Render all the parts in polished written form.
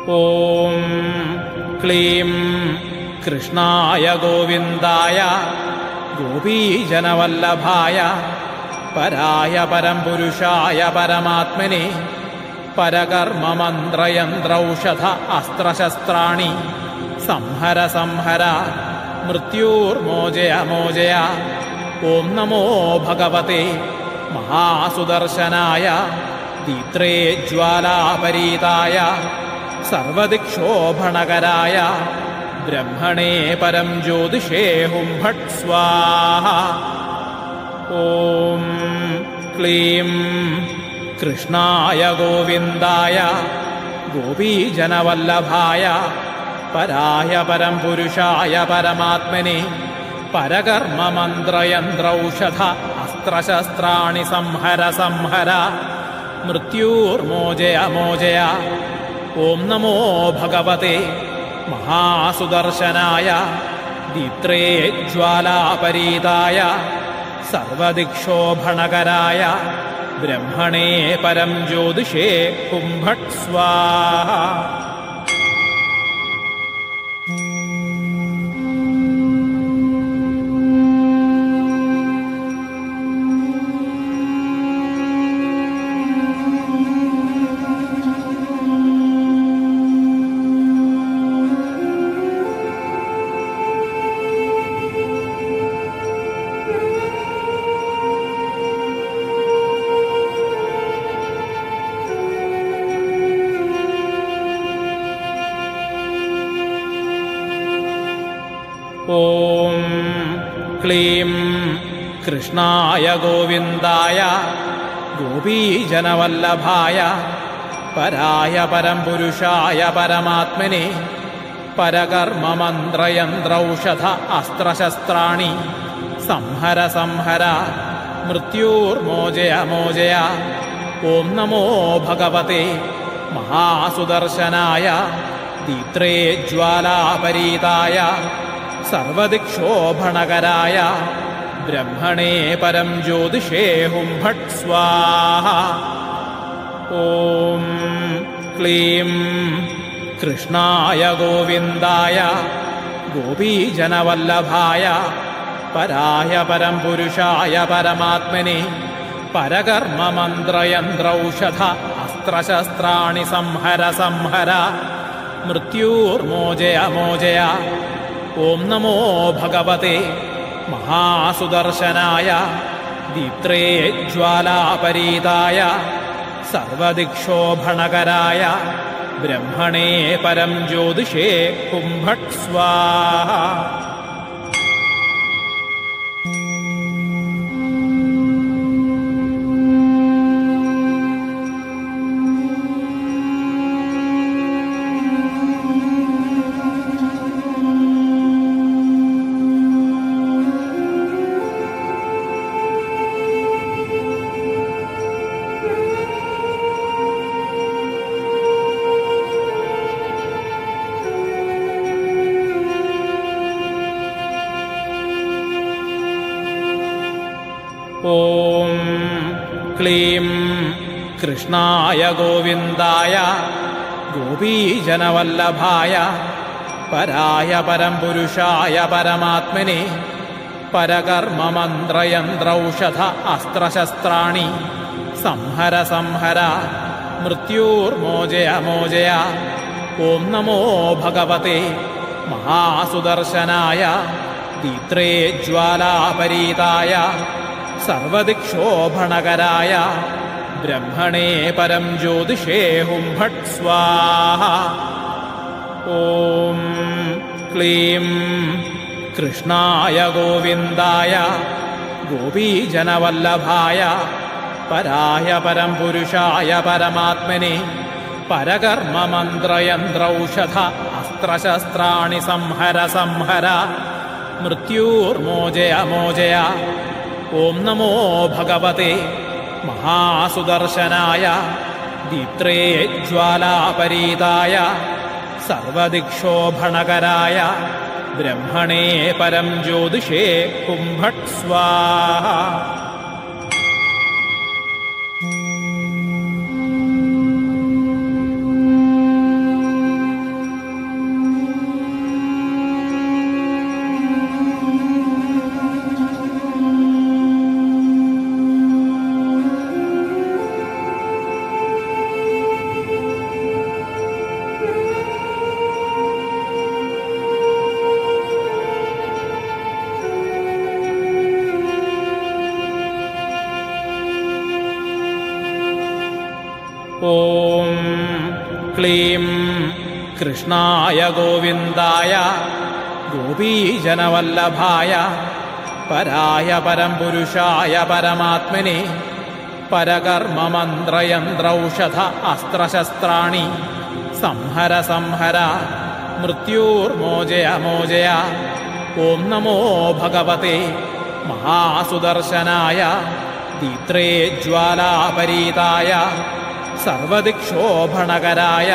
ॐ क्लीं कृष्णाय गोविन्दाय गोपीजनवल्लभाय पराय परमपुरुषाय परमात्मने परकर्ममन्त्रयन्त्रौषध अस्त्रशस्त्राणि संहर संहर मृत्युर्मोचय मोचय। ॐ नमो भगवते महासुदर्शनाय दीप्त्रे ज्वालापरीताय सर्वदिक्षोभणकराय ब्रह्मणे परं ज्योतिषे हुं फट् स्वाहा। ॐ क्लीं कृष्णाय गोविन्दाय गोपीजनवल्लभाय पराय परमपुरुषाय परमात्मने परकर्ममन्त्रयन्त्रौषध अस्त्रशस्त्राणि संहर संहर मृत्युर्मोचय मोचय। ॐ नमो भगवते महासुदर्शनाय दीप्त्रे ज्वालापरीताय सर्वदिक्षोभणकराय ब्रह्मणे परं ज्योतिषे हुं फट् स्वाहा। ॐ क्लीं कृष्णाय गोविन्दाय गोपीजनवल्लभाय पराय परमपुरुषाय परमात्मने परकर्ममन्त्रयन्त्रौषध अस्त्रशस्त्राणि संहर संहर मृत्युर्मोचय मोचय। ॐ नमो भगवते महासुदर्शनाय दीप्त्रे ज्वालापरीताय सर्वदिक्षोभणकराय ब्रह्मणे परं ज्योतिषे हुं फट् स्वाहा। ॐ क्लीं कृष्णाय गोविन्दाय गोपीजनवल्लभाय पराय परमपुरुषाय परमात्मने परकर्ममन्त्रयन्त्रौषध अस्त्रशस्त्राणि संहर संहर मृत्युर्मोचय मोचय। ॐ नमो भगवते महासुदर्शनाय दीप्त्रे ज्वालापरीताय सर्वदिक्षोभणकराय ब्रह्मणे परं ज्योतिषे हुं फट् स्वाहा। ॐ क्लीं कृष्णाय गोविन्दाय गोपीजनवल्लभाय पराय परमपुरुषाय परमात्मने परकर्ममन्त्रयन्त्रौषध अस्त्रशस्त्राणि संहर संहर मृत्युर्मोचय मोचय। ॐ नमो भगवते महासुदर्शनाय दीप्त्रे ज्वालापरीताय सर्वदिक्षोभणकराय ब्रह्मणे परं ज्योतिषे हुं फट् स्वाहा। ॐ क्लीं कृष्णाय गोविन्दाय गोपीजनवल्लभाय पराय परमपुरुषाय परमात्मने परकर्ममन्त्रयन्त्रौषध अस्त्रशस्त्राणि संहर संहर मृत्युर्मोचय मोचय। ॐ नमो भगवते महासुदर्शनाय दीप्त्रे ज्वालापरीताय सर्वदिक्षोभणकराय ब्रह्मणे परं ज्योतिषे हुं फट् स्वाहा। क्लीं कृष्णाय गोविन्दाय गोपीजनवल्लभाय पराय परमपुरुषाय परमात्मने परकर्ममन्त्रयन्त्रौषध अस्त्रशस्त्राणि संहर संहर मृत्युर्मोचय मोचय। ॐ नमो भगवते महासुदर्शनाय दीप्त्रे ज्वालापरीताय सर्वदिक्षोभणकराय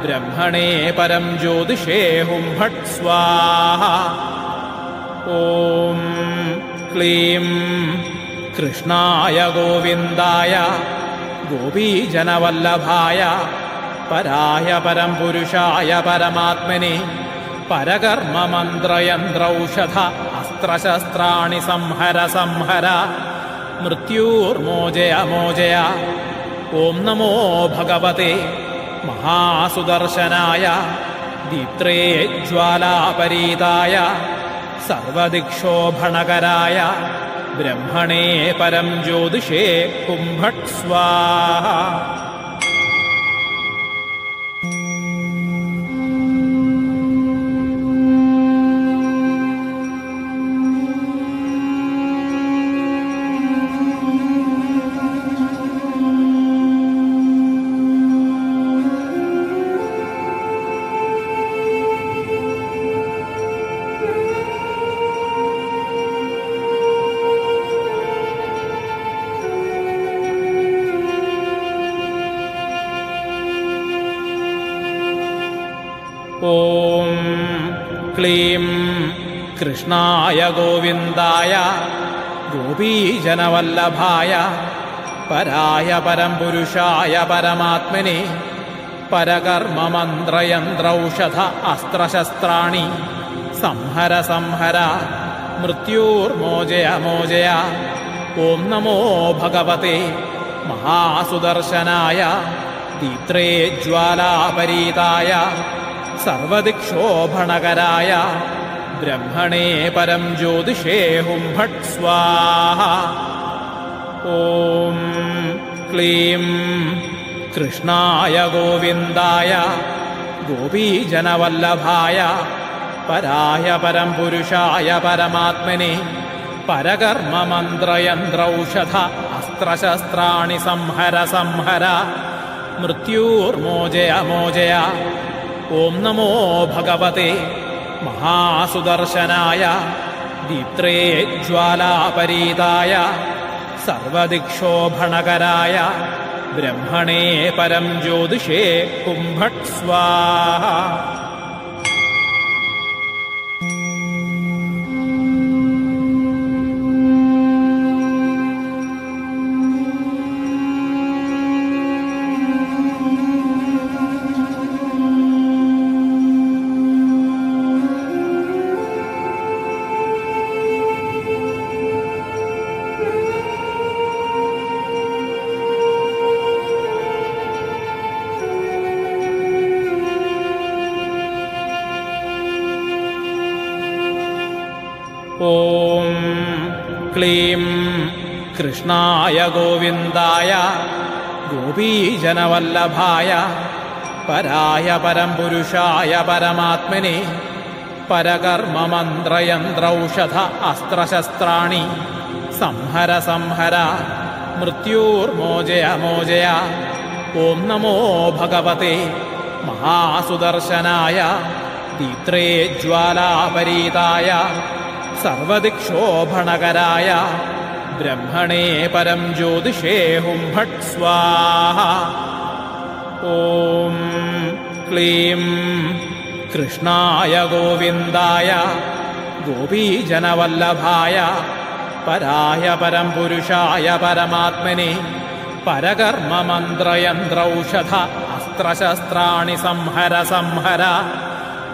ब्रह्मणे परं ज्योतिषे हुं फट् स्वाहा। ॐ क्लीं कृष्णाय गोविन्दाय गोपीजनवल्लभाय पराय परमपुरुषाय परमात्मने परकर्ममन्त्रयन्त्रौषध अस्त्रशस्त्राणि संहर संहर मृत्युर्मोचय मोचय। ॐ नमो भगवते महासुदर्शनाय दीप्त्रे ज्वालापरीताय सर्वदिक्षोभणकराय ब्रह्मणे परं ज्योतिषे हुं फट् स्वाहा। ॐ क्लीं कृष्णाय गोविन्दाय गोपीजनवल्लभाय पराय परमपुरुषाय परमात्मने परकर्ममन्त्रयन्त्रौषध अस्त्रशस्त्राणि संहर संहर मृत्युर्मोचय मोचय। ॐ नमो भगवते महासुदर्शनाय दीप्त्रे ज्वालापरीताय सर्वदिक्षोभणकराय ब्रह्मणे परं ज्योतिषे हुं फट् स्वाहा। ॐ क्लीं कृष्णाय गोविन्दाय गोपीजनवल्लभाय पराय परमपुरुषाय परमात्मने परकर्ममन्त्रयन्त्रौषध अस्त्रशस्त्राणि संहर संहर मृत्युर्मोचय मोचय। ॐ नमो भगवते महासुदर्शनाय दीप्त्रे ज्वालापरीताय सर्वदिक्षोभणकराय ब्रह्मणे परं ज्योतिषे हुं फट् स्वाहा। ॐ क्लीं कृष्णाय गोविन्दाय गोपीजनवल्लभाय पराय परमपुरुषाय परमात्मने परकर्ममन्त्रयन्त्रौषध अस्त्रशस्त्राणि संहर संहर मृत्युर्मोचय मोचय। ॐ नमो भगवते महासुदर्शनाय दीप्त्रे ज्वालापरीताय सर्वदिक्षोभणकराय ब्रह्मणे परं ज्योतिषे हुं फट् स्वाहा। ॐ क्लीं कृष्णाय गोविन्दाय गोपीजनवल्लभाय पराय परमपुरुषाय परमात्मने परकर्ममन्त्रयन्त्रौषध अस्त्रशस्त्राणि संहर संहर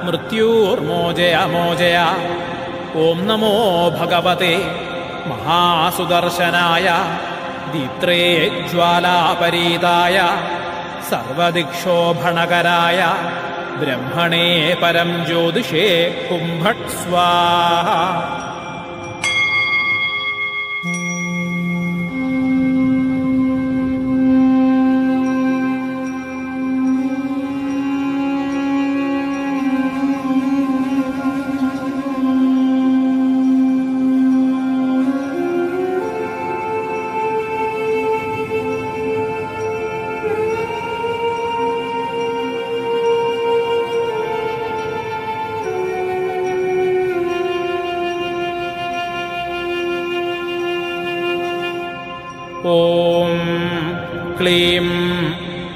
मृत्युर्मोचय मोचय। ॐ नमो भगवते महासुदर्शनाय दीप्त्रे ज्वालापरीताय सर्वदिक्षोभणकराय ब्रह्मणे परं ज्योतिषे हुं फट् स्वाहा। ॐ क्लीं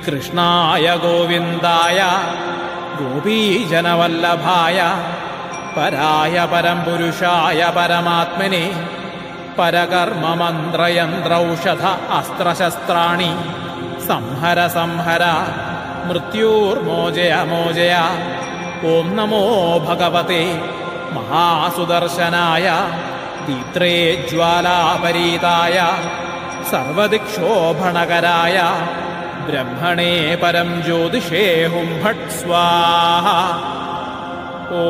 कृष्णाय गोविन्दाय गोपीजनवल्लभाय पराय परमपुरुषाय परमात्मने परकर्ममन्त्रयन्त्रौषध अस्त्रशस्त्राणि संहर संहर मृत्युर्मोचय मोचय। ॐ नमो भगवते महासुदर्शनाय दीप्त्रे ज्वालापरीताय सर्वदिक्षोभणकराय ब्रह्मणे परं ज्योतिषे हुं फट् स्वाहा। ॐ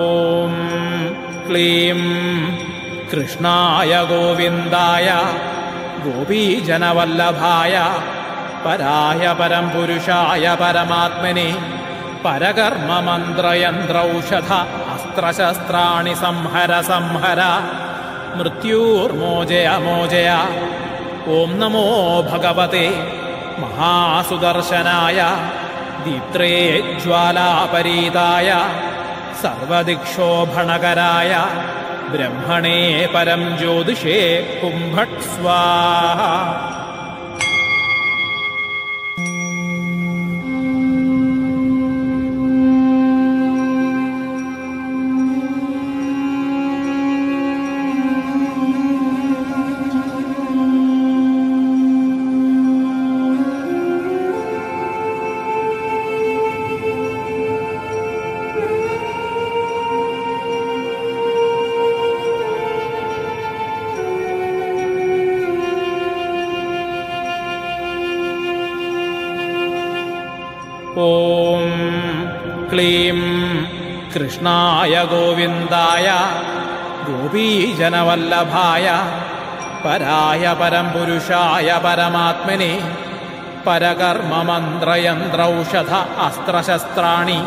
क्लीं कृष्णाय गोविन्दाय गोपीजनवल्लभाय पराय परमपुरुषाय परमात्मने परकर्ममन्त्रयन्त्रौषध अस्त्रशस्त्राणि संहर संहर मृत्युर्मोचय मोचय। ॐ नमो भगवते महासुदर्शनाय दीप्त्रे ज्वालापरीताय सर्वदिक्षोभणकराय ब्रह्मणे परं ज्योतिषे हुं फट् स्वाहा। ॐ क्लीं कृष्णाय गोविन्दाय गोपीजनवल्लभाय पराय परमपुरुषाय परमात्मने परकर्ममन्त्रयन्त्रौषध अस्त्रशस्त्राणि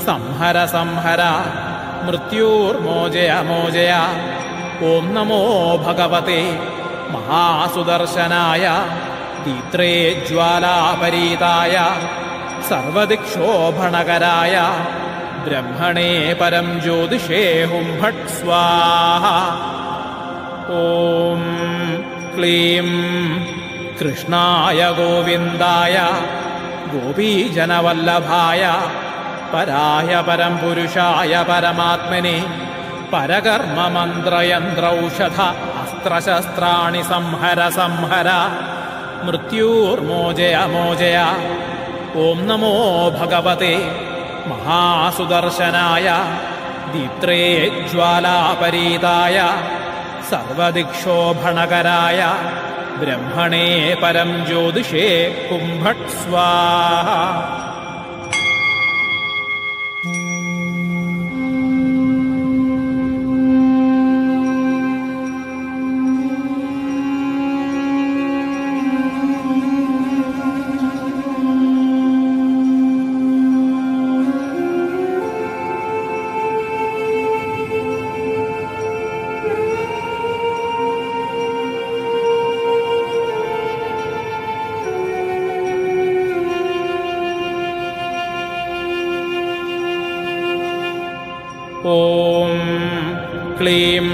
संहर संहर मृत्युर्मोचय मोचय। ॐ नमो भगवते महासुदर्शनाय दीप्त्रे ज्वालापरीताय सर्वदिक्षोभणकराय ब्रह्मणे परं ज्योतिषे हुं फट् स्वाहा। ॐ क्लीं कृष्णाय गोविन्दाय गोपीजनवल्लभाय पराय परमपुरुषाय परमात्मने परकर्ममन्त्रयन्त्रौषध अस्त्रशस्त्राणि संहर संहर मृत्युर्मोचय मोचय। ॐ नमो भगवते महासुदर्शनाय दीप्त्रे ज्वालापरीताय सर्वदिक्षोभणकराय ब्रह्मणे परं ज्योतिषे हुं फट् स्वाहा। ॐ क्लीं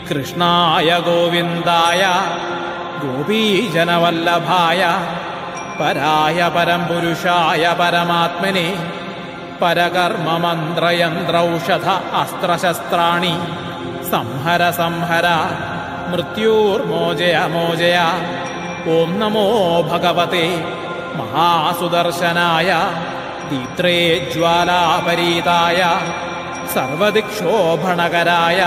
कृष्णाय गोविन्दाय गोपीजनवल्लभाय पराय परमपुरुषाय परमात्मने परकर्ममन्त्रयन्त्रौषध अस्त्रशस्त्राणि संहर संहर मृत्युर्मोचय मोचय। ॐ नमो भगवते महासुदर्शनाय दीप्त्रे ज्वालापरीताय सर्वदिक्षोभणकराय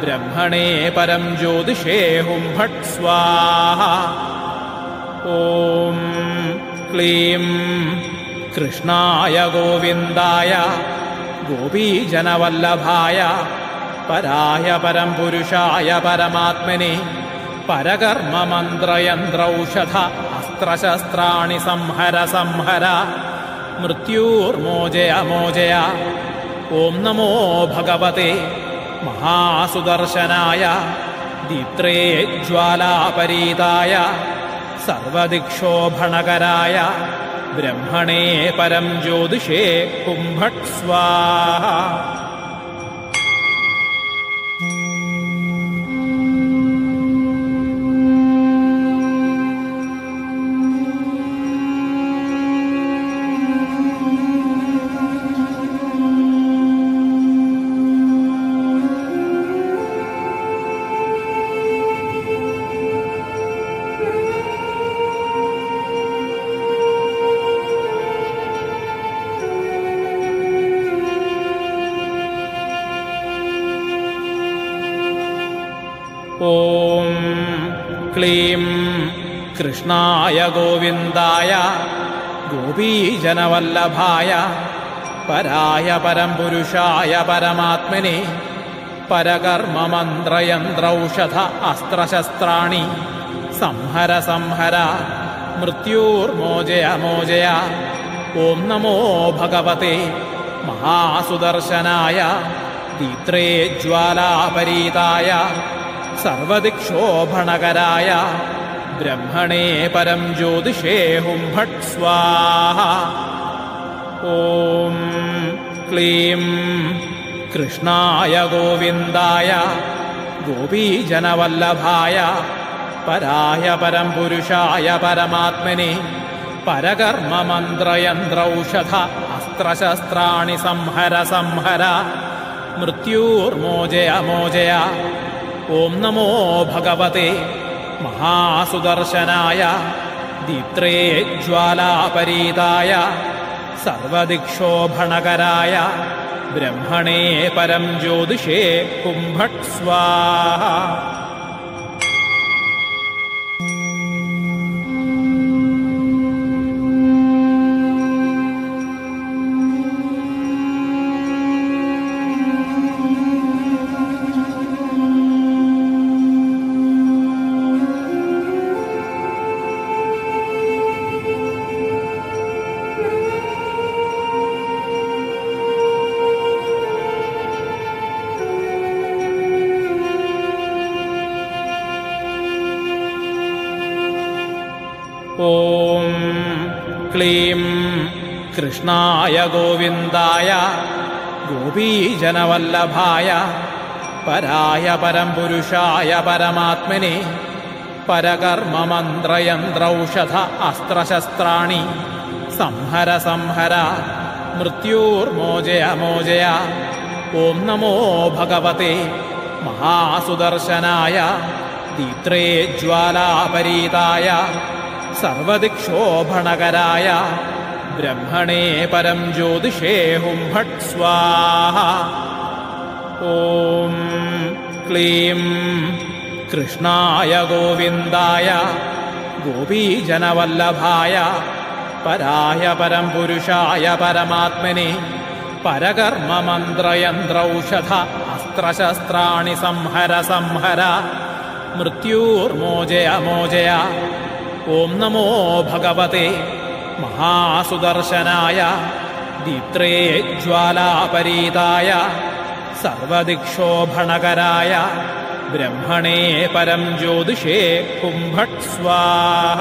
ब्रह्मणे परं ज्योतिषे हुं फट् स्वाहा। ॐ क्लीं कृष्णाय गोविन्दाय गोपीजनवल्लभाय पराय परमपुरुषाय परमात्मने परकर्ममन्त्रयन्त्रौषध अस्त्रशस्त्राणि संहर संहर मृत्युर्मोचय मोचय। ॐ नमो भगवते महासुदर्शनाय दीप्त्रे ज्वालापरीताय सर्वदिक्षोभणकराय ब्रह्मणे परं ज्योतिषे हुं फट् स्वाहा। ॐ ഓം ക്ലീം കൃഷ്ണായ ഗോവിന്ദായ ഗോപീജനവല്ലഭായ പരായ പരംപുരുഷായ പരമാത്മനെ പരകർമ്മമന്ത്രയന്ത്രൗഷധ അസ്ത്രശസ്ത്രാണി സംഹര സംഹര മൃത്യുർമോചയ മോചയ. ഓം നമോ ഭഗവതേ മഹാസുദർശനായ ദീപ്ത്രേ ജ്വാലാപരീതായ സർവദിക്ഷോഭണകരായ ബ്രഹ്മണേ പരം ജ്യോതിഷേ ഹും ഭട്ട് സ്വാഹ. ഓം ക്ലീം കൃഷ്ണായ ഗോവിന്ദായ ഗോപീജനവല്ലഭായ പരായ പരംപുരുഷായ പരമാത്മനെ പരകർമ്മമന്ത്രയന്ത്രൗഷധ അസ്ത്രശസ്ത്രാണി സംഹര സംഹര മൃത്യുർമോചയ മോചയ. ഓം നമോ ഭഗവതേ മഹാസുദർശനായ ദീപ്ത്രേ ജ്വാലാപരീതായ സർവദിക്ഷോഭണകരായ ബ്രഹ്മണേ പരം ജ്യോതിഷേ ഹും ഭട്ട് സ്വാഹ. ഓം ക്ലീം കൃഷ്ണായ ഗോവിന്ദായ ഗോപീജനവല്ലഭായ പരായ പരംപുരുഷായ പരമാത്മനെ പരകർമ്മമന്ത്രയന്ത്രൗഷധ അസ്ത്രശസ്ത്രാണി സംഹര സംഹര മൃത്യുർമോചയ മോചയ. ഓം നമോ ഭഗവതേ മഹാസുദർശനായ ദീപ്ത്രേ ജ്വാലാപരീതായ സർവദിക്ഷോഭണകരായ ബ്രഹ്മണേ പരം ജ്യോതിഷേ ഹും ഭട്ട് സ്വാഹ. ഓം ക്ലീം കൃഷ്ണായ ഗോവിന്ദായ ഗോപീജനവല്ലഭായ പരായ പരംപുരുഷായ പരമാത്മനെ പരകർമ്മമന്ത്രയന്ത്രൗഷധ അസ്ത്രശസ്ത്രാണി സംഹര സംഹര മൃത്യുർമോചയ മോചയ. ഓം നമോ ഭഗവതേ മഹാസുദർശനായ ദീപ്ത്രേ ജ്വാലാപരീതായ സർവദിക്ഷോഭണകരായ ബ്രഹ്മണേ പരം ജ്യോതിഷേ ഹും ഭട്ട് സ്വാഹ.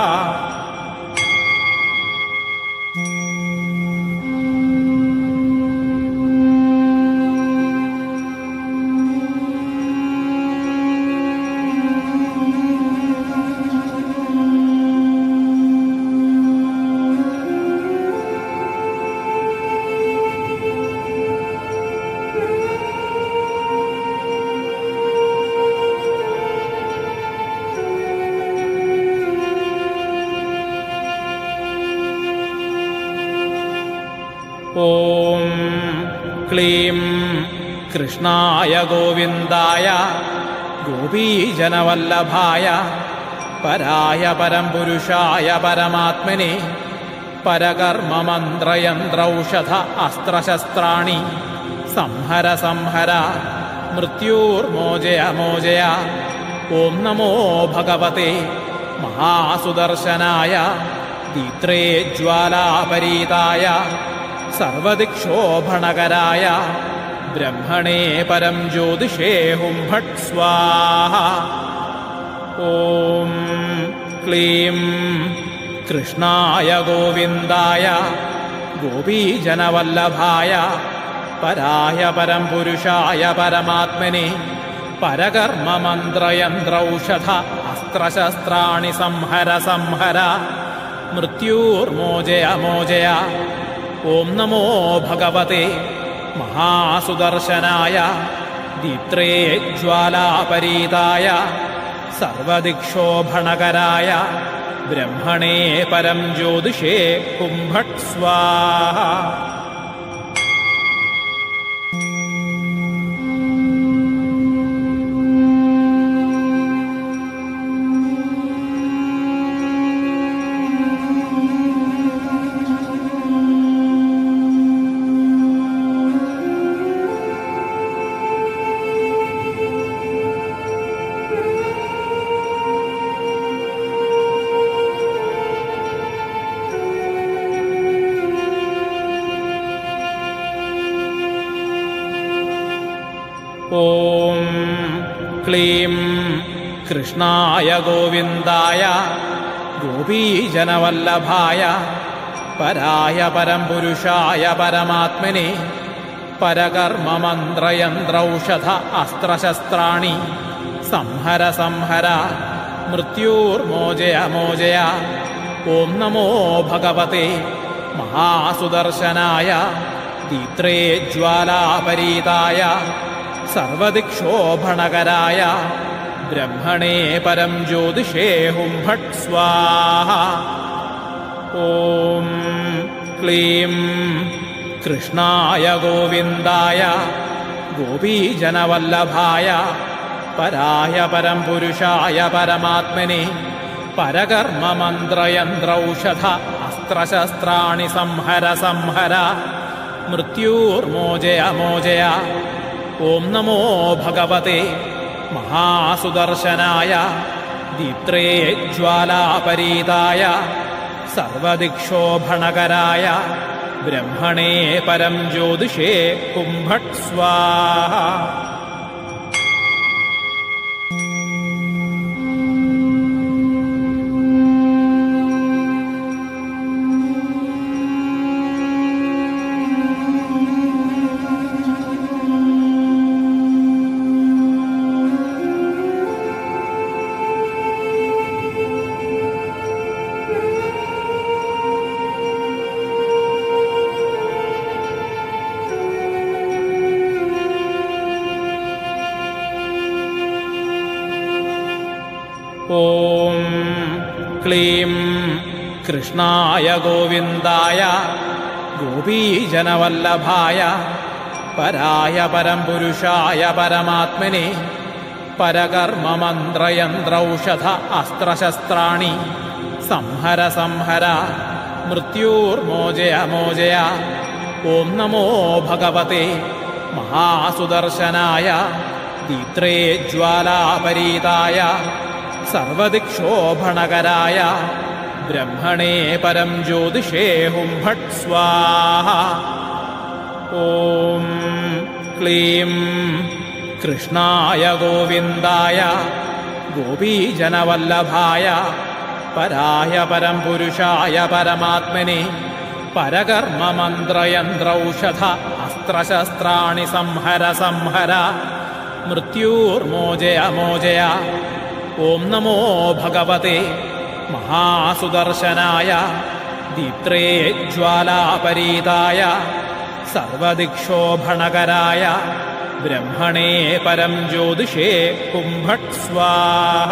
ഓം ക്ലീം കൃഷ്ണായ ഗോവിന്ദായ ഗോപീജനവല്ലഭായ പരായ പരംപുരുഷായ പരമാത്മനെ പരകർമ്മമന്ത്രയന്ത്രൗഷധ അസ്ത്രശസ്ത്രാണി സംഹര സംഹര മൃത്യുർമോചയ മോചയ. ഓം നമോ ഭഗവതേ മഹാസുദർശനായ ദീപ്ത്രേ ജ്വാലാപരീതായ സർവദിക്ഷോഭണകരായ ബ്രഹ്മണേ പരം ജ്യോതിഷേ ഹും ഭട്ട് സ്വാഹ. ഓം ക്ലീം കൃഷ്ണായ ഗോവിന്ദായ ഗോപീജനവല്ലഭായ പരായ പരംപുരുഷായ പരമാത്മനെ പരകർമ്മമന്ത്രയന്ത്രൗഷധ അസ്ത്രശസ്ത്രാണി സംഹര സംഹര മൃത്യുർമോചയ മോചയ. ഓം നമോ ഭഗവതേ മഹാസുദർശനായ ദീപ്ത്രേ ജ്വാലാപരീതായ സർവദിക്ഷോഭണകരായ ബ്രഹ്മണേ പരം ജ്യോതിഷേ ഹും ഭട്ട് സ്വാഹ. ഓം ക്ലീം കൃഷ്ണായ ഗോവിന്ദായ ഗോപീജനവല്ലഭായ പരായ പരംപുരുഷായ പരമാത്മനെ പരകർമ്മമന്ത്രയന്ത്രൌഷധ അസ്ത്രശസ്ത്രാണി സംഹര സംഹര മൃത്യുർമോചയ മോചയ. ഓം നമോ ഭഗവതേ മഹാസുദർശനായ ദീപ്ത്രേ ജ്വാലാപരീതായ സർവദിക്ഷോഭണകരായ ബ്രഹ്മണേ പരം ജ്യോതിഷേ ഹും ഭട്ട് സ്വാഹ. ഓം ക്ലീം കൃഷ്ണായ ഗോവിന്ദായ ഗോപീജനവല്ലഭായ പരായ പരംപുരുഷായ പരമാത്മനെ പരകർമ്മമന്ത്രയന്ത്രൌഷധ അസ്ത്രശസ്ത്രാണി സംഹര സംഹര മൃത്യുർമോചയ മോചയ. ഓം നമോ ഭഗവതേ മഹാസുദർശനായ ദീപ്ത്രേ ജ്വാലാപരീതായ സർവദിക്ഷോഭണകരായ ബ്രഹ്മണേ പരം ജ്യോതിഷേ ഹും ഭട്ട് സ്വാഹ. ഓം ക്ലീം കൃഷ്ണായ ഗോവിന്ദായ ഗോപീജനവല്ലഭായ പരായ പരംപുരുഷായ പരമാത്മനെ പരകർമ്മമന്ത്രയന്ത്രൌഷധ അസ്ത്രശസ്ത്രാണി സംഹര സംഹര മൃത്യുർമോചയ മോചയ. ഓം നമോ ഭഗവതേ മഹാസുദർശനായ ദീപ്ത്രേ ജ്വാലാപരീതായ സർവദിക്ഷോഭണകരായ ബ്രഹ്മണേ പരം ജ്യോതിഷേ ഹും ഭട്ട് സ്വാഹ. ഓം ക്ലീം കൃഷ്ണായ ഗോവിന്ദായ ഗോപീജനവല്ലഭായ പരായ പരംപുരുഷായ പരമാത്മനെ പരകർമ്മമന്ത്രയന്ത്രൌഷധ അസ്ത്രശസ്ത്രാണി സംഹര സംഹര മൃത്യുർമോചയ മോചയ. ഓം നമോ ഭഗവതേ മഹാസുദർശനായ ദീപ്ത്രേ ജ്വാലാപരീതായ സർവദിക്ഷോഭണകരായ ബ്രഹ്മണേ പരം ജ്യോതിഷേ ഹും ഭട്ട് സ്വാഹ.